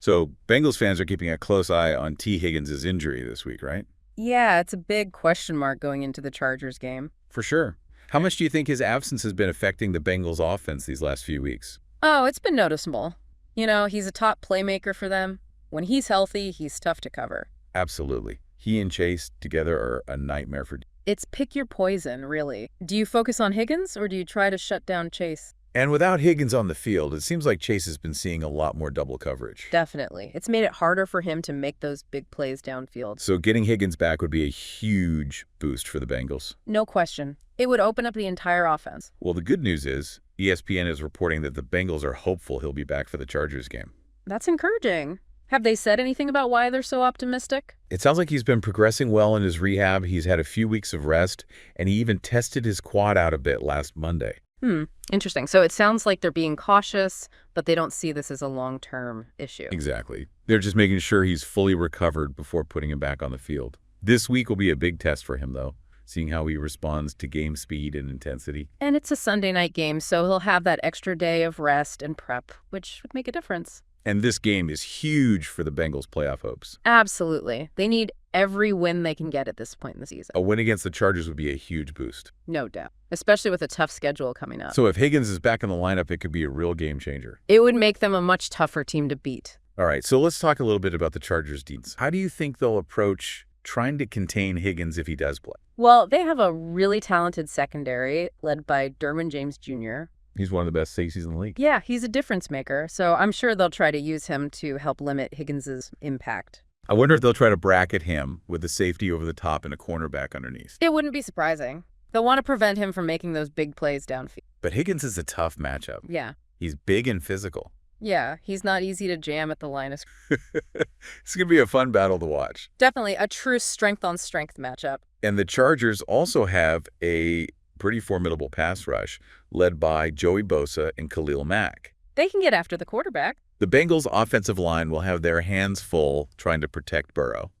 So Bengals fans are keeping a close eye on T. Higgins' injury this week, right? Yeah, it's a big question mark going into the Chargers game. For sure. How much do you think his absence has been affecting the Bengals' offense these last few weeks? Oh, it's been noticeable. He's a top playmaker for them. When he's healthy, he's tough to cover. Absolutely. He and Chase together are a nightmare for. It's pick your poison, really. Do you focus on Higgins or do you try to shut down Chase? And without Higgins on the field, it seems like Chase has been seeing a lot more double coverage. Definitely. It's made it harder for him to make those big plays downfield. So getting Higgins back would be a huge boost for the Bengals. No question. It would open up the entire offense. Well, the good news is ESPN is reporting that the Bengals are hopeful he'll be back for the Chargers game. That's encouraging. Have they said anything about why they're so optimistic? It sounds like he's been progressing well in his rehab. He's had a few weeks of rest, and he even tested his quad out a bit last Monday. Interesting. So it sounds like they're being cautious, but they don't see this as a long-term issue. Exactly. They're just making sure he's fully recovered before putting him back on the field. This week will be a big test for him, though, seeing how he responds to game speed and intensity. And it's a Sunday night game, so he'll have that extra day of rest and prep, which would make a difference. And this game is huge for the Bengals' playoff hopes. Absolutely. They need every win they can get at this point in the season. A win against the Chargers would be a huge boost. No doubt. Especially with a tough schedule coming up. So if Higgins is back in the lineup, it could be a real game changer. It would make them a much tougher team to beat. All right, so let's talk a little bit about the Chargers' defense. How do you think they'll approach trying to contain Higgins if he does play? Well, they have a really talented secondary led by Derwin James Jr. He's one of the best safeties in the league. Yeah, he's a difference maker, so I'm sure they'll try to use him to help limit Higgins's impact. I wonder if they'll try to bracket him with a safety over the top and a cornerback underneath. It wouldn't be surprising. They'll want to prevent him from making those big plays downfield. But Higgins is a tough matchup. Yeah. He's big and physical. Yeah, he's not easy to jam at the line of scrimmage. It's going to be a fun battle to watch. Definitely a true strength-on-strength matchup. And the Chargers also have a pretty formidable pass rush led by Joey Bosa and Khalil Mack. They can get after the quarterback. The Bengals' offensive line will have their hands full trying to protect Burrow.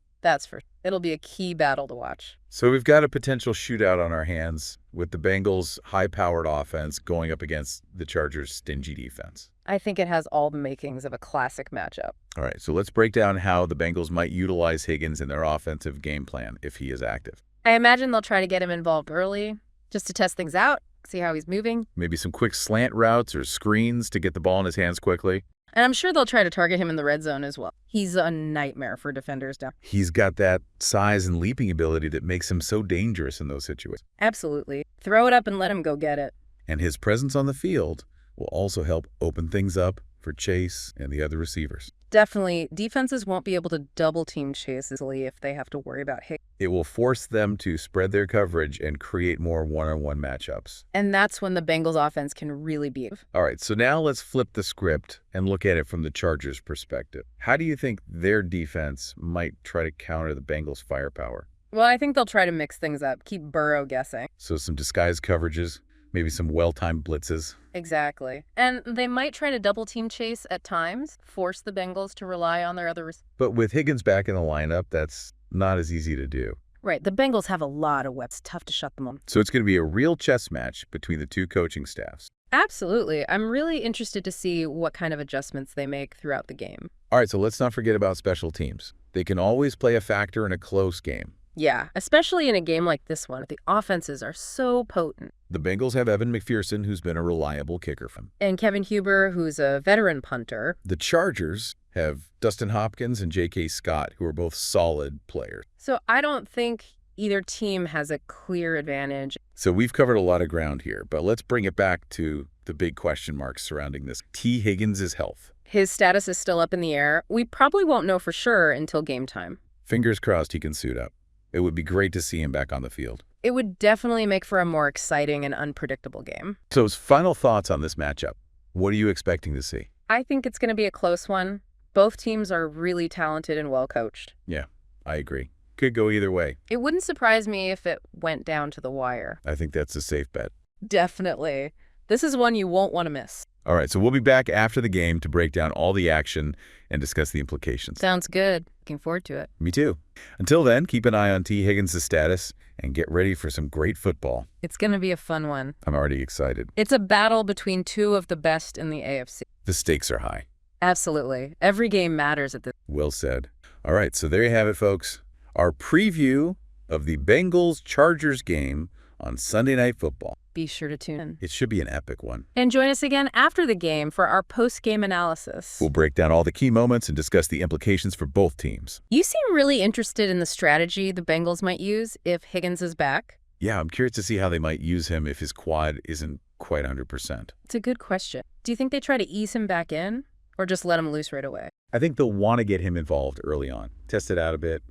It'll be a key battle to watch. So we've got a potential shootout on our hands with the Bengals' high-powered offense going up against the Chargers' stingy defense. I think it has all the makings of a classic matchup. All right, so let's break down how the Bengals might utilize Higgins in their offensive game plan if he is active. I imagine they'll try to get him involved early, just to test things out, see how he's moving. Maybe some quick slant routes or screens to get the ball in his hands quickly. And I'm sure they'll try to target him in the red zone as well. He's a nightmare for defenders down. He's got that size and leaping ability that makes him so dangerous in those situations. Absolutely. Throw it up and let him go get it. And his presence on the field will also help open things up for Chase and the other receivers. Definitely, defenses won't be able to double-team Chase easily if they have to worry about Higgins. It will force them to spread their coverage and create more one-on-one matchups. And that's when the Bengals offense can really be. All right, so now let's flip the script and look at it from the Chargers' perspective. How do you think their defense might try to counter the Bengals' firepower? Well, I think they'll try to mix things up, keep Burrow guessing. So some disguised coverages, maybe some well-timed blitzes. Exactly. And they might try to double-team Chase at times, force the Bengals to rely on their other receivers. But with Higgins back in the lineup, that's not as easy to do. Right. The Bengals have a lot of weapons. Tough to shut them on. So it's going to be a real chess match between the two coaching staffs. Absolutely. I'm really interested to see what kind of adjustments they make throughout the game. All right, so let's not forget about special teams. They can always play a factor in a close game. Yeah, especially in a game like this one. The offenses are so potent. The Bengals have Evan McPherson, who's been a reliable kicker for them. And Kevin Huber, who's a veteran punter. The Chargers have Dustin Hopkins and J.K. Scott, who are both solid players. So I don't think either team has a clear advantage. So we've covered a lot of ground here, but let's bring it back to the big question marks surrounding this. T. Higgins' health. His status is still up in the air. We probably won't know for sure until game time. Fingers crossed he can suit up. It would be great to see him back on the field. It would definitely make for a more exciting and unpredictable game. So final thoughts on this matchup. What are you expecting to see? I think it's going to be a close one. Both teams are really talented and well coached. Yeah, I agree. Could go either way. It wouldn't surprise me if it went down to the wire. I think that's a safe bet. Definitely. This is one you won't want to miss. All right, so we'll be back after the game to break down all the action and discuss the implications. Sounds good. Looking forward to it. Me too. Until then, keep an eye on T. Higgins' status and get ready for some great football. It's going to be a fun one. I'm already excited. It's a battle between two of the best in the AFC. The stakes are high. Absolutely. Every game matters at this. Well said. All right, so there you have it, folks. Our preview of the Bengals-Chargers game on Sunday Night Football. Be sure to tune in. It should be an epic one. And join us again after the game for our post-game analysis. We'll break down all the key moments and discuss the implications for both teams. You seem really interested in the strategy the Bengals might use if Higgins is back. Yeah, I'm curious to see how they might use him if his quad isn't quite 100%. It's a good question. Do you think they try to ease him back in or just let him loose right away? I think they'll want to get him involved early on. Test it out a bit,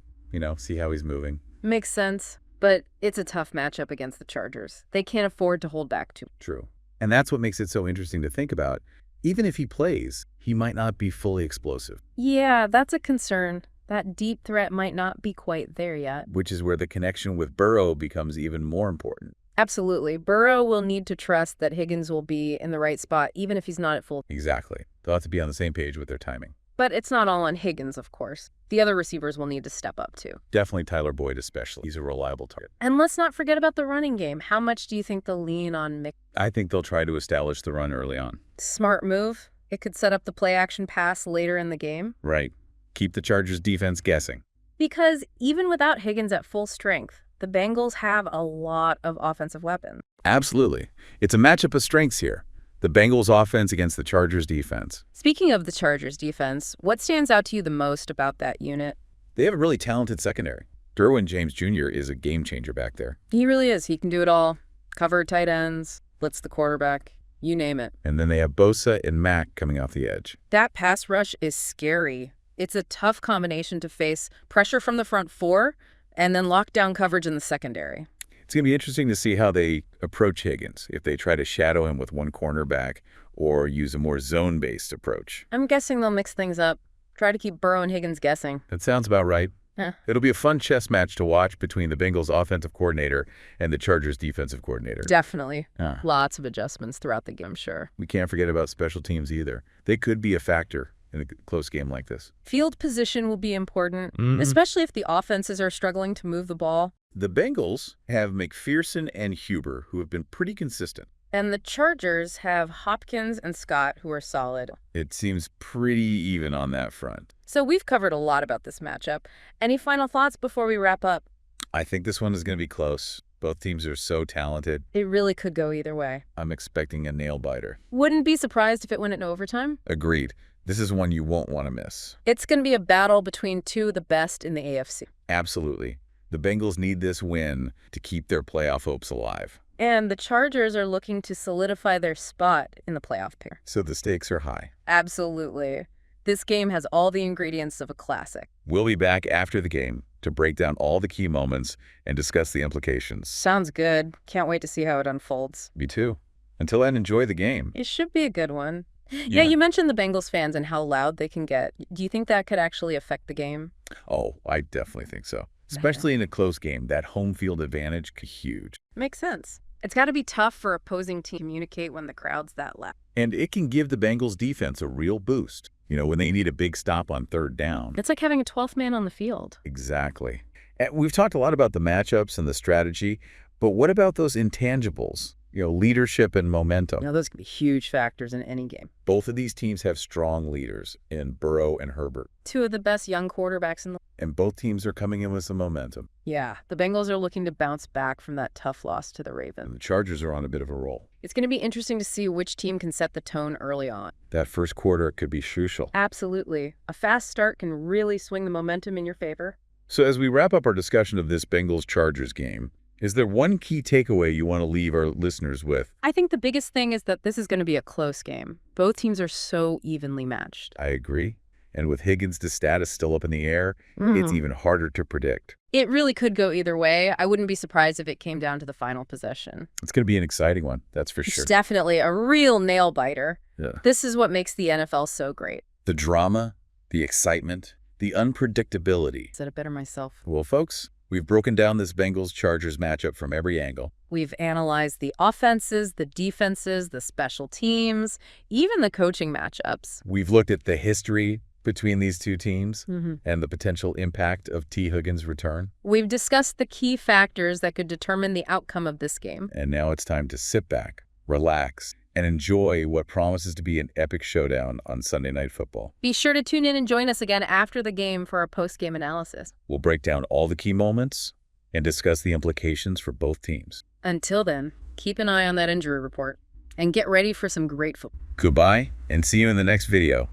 see how he's moving. Makes sense, but it's a tough matchup against the Chargers. They can't afford to hold back too much. True. And that's what makes it so interesting to think about. Even if he plays, he might not be fully explosive. Yeah, that's a concern. That deep threat might not be quite there yet. Which is where the connection with Burrow becomes even more important. Absolutely. Burrow will need to trust that Higgins will be in the right spot, even if he's not at full. Exactly. They'll have to be on the same page with their timing. But it's not all on Higgins, of course. The other receivers will need to step up, too. Definitely Tyler Boyd especially. He's a reliable target. And let's not forget about the running game. How much do you think they'll lean on Mick? I think they'll try to establish the run early on. Smart move. It could set up the play-action pass later in the game. Right. Keep the Chargers defense guessing. Because even without Higgins at full strength, the Bengals have a lot of offensive weapons. Absolutely. It's a matchup of strengths here. The Bengals offense against the Chargers defense. Speaking of the Chargers defense, what stands out to you the most about that unit? They have a really talented secondary. Derwin James Jr. is a game changer back there. He really is. He can do it all. Cover tight ends, blitz the quarterback, you name it. And then they have Bosa and Mack coming off the edge. That pass rush is scary. It's a tough combination to face pressure from the front four and then lockdown coverage in the secondary. It's going to be interesting to see how they approach Higgins, if they try to shadow him with one cornerback or use a more zone-based approach. I'm guessing they'll mix things up. Try to keep Burrow and Higgins guessing. That sounds about right. Huh. It'll be a fun chess match to watch between the Bengals offensive coordinator and the Chargers defensive coordinator. Definitely. Ah. Lots of adjustments throughout the game, I'm sure. We can't forget about special teams either. They could be a factor in a close game like this. Field position will be important, Mhm. especially if the offenses are struggling to move the ball. The Bengals have McPherson and Huber, who have been pretty consistent. And the Chargers have Hopkins and Scott, who are solid. It seems pretty even on that front. So we've covered a lot about this matchup. Any final thoughts before we wrap up? I think this one is going to be close. Both teams are so talented. It really could go either way. I'm expecting a nail-biter. Wouldn't be surprised if it went in overtime. Agreed. This is one you won't want to miss. It's going to be a battle between two of the best in the AFC. Absolutely. The Bengals need this win to keep their playoff hopes alive. And the Chargers are looking to solidify their spot in the playoff picture. So the stakes are high. Absolutely. This game has all the ingredients of a classic. We'll be back after the game to break down all the key moments and discuss the implications. Sounds good. Can't wait to see how it unfolds. Me too. Until then, enjoy the game. It should be a good one. Yeah, you mentioned the Bengals fans and how loud they can get. Do you think that could actually affect the game? Oh, I definitely think so. Especially in a close game, that home field advantage could be huge. Makes sense. It's got to be tough for opposing teams to communicate when the crowd's that loud. And it can give the Bengals defense a real boost, when they need a big stop on third down. It's like having a 12th man on the field. Exactly. And we've talked a lot about the matchups and the strategy, but what about those intangibles? Leadership and momentum. Those can be huge factors in any game. Both of these teams have strong leaders in Burrow and Herbert. Two of the best young quarterbacks in the... And both teams are coming in with some momentum. Yeah, the Bengals are looking to bounce back from that tough loss to the Ravens. And the Chargers are on a bit of a roll. It's going to be interesting to see which team can set the tone early on. That first quarter could be crucial. Absolutely. A fast start can really swing the momentum in your favor. So as we wrap up our discussion of this Bengals-Chargers game, is there one key takeaway you want to leave our listeners with? I think the biggest thing is that this is going to be a close game. Both teams are so evenly matched. I agree. And with Higgins' status still up in the air, it's even harder to predict. It really could go either way. I wouldn't be surprised if it came down to the final possession. It's going to be an exciting one, that's for sure. It's definitely a real nail-biter. Yeah. This is what makes the NFL so great. The drama, the excitement, the unpredictability. Said it better myself. Well, folks, we've broken down this Bengals-Chargers matchup from every angle. We've analyzed the offenses, the defenses, the special teams, even the coaching matchups. We've looked at the history between these two teams Mm-hmm. and the potential impact of Tee Higgins' return. We've discussed the key factors that could determine the outcome of this game. And now it's time to sit back, relax, and enjoy what promises to be an epic showdown on Sunday Night Football. Be sure to tune in and join us again after the game for our post-game analysis. We'll break down all the key moments and discuss the implications for both teams. Until then, keep an eye on that injury report and get ready for some great football. Goodbye, and see you in the next video.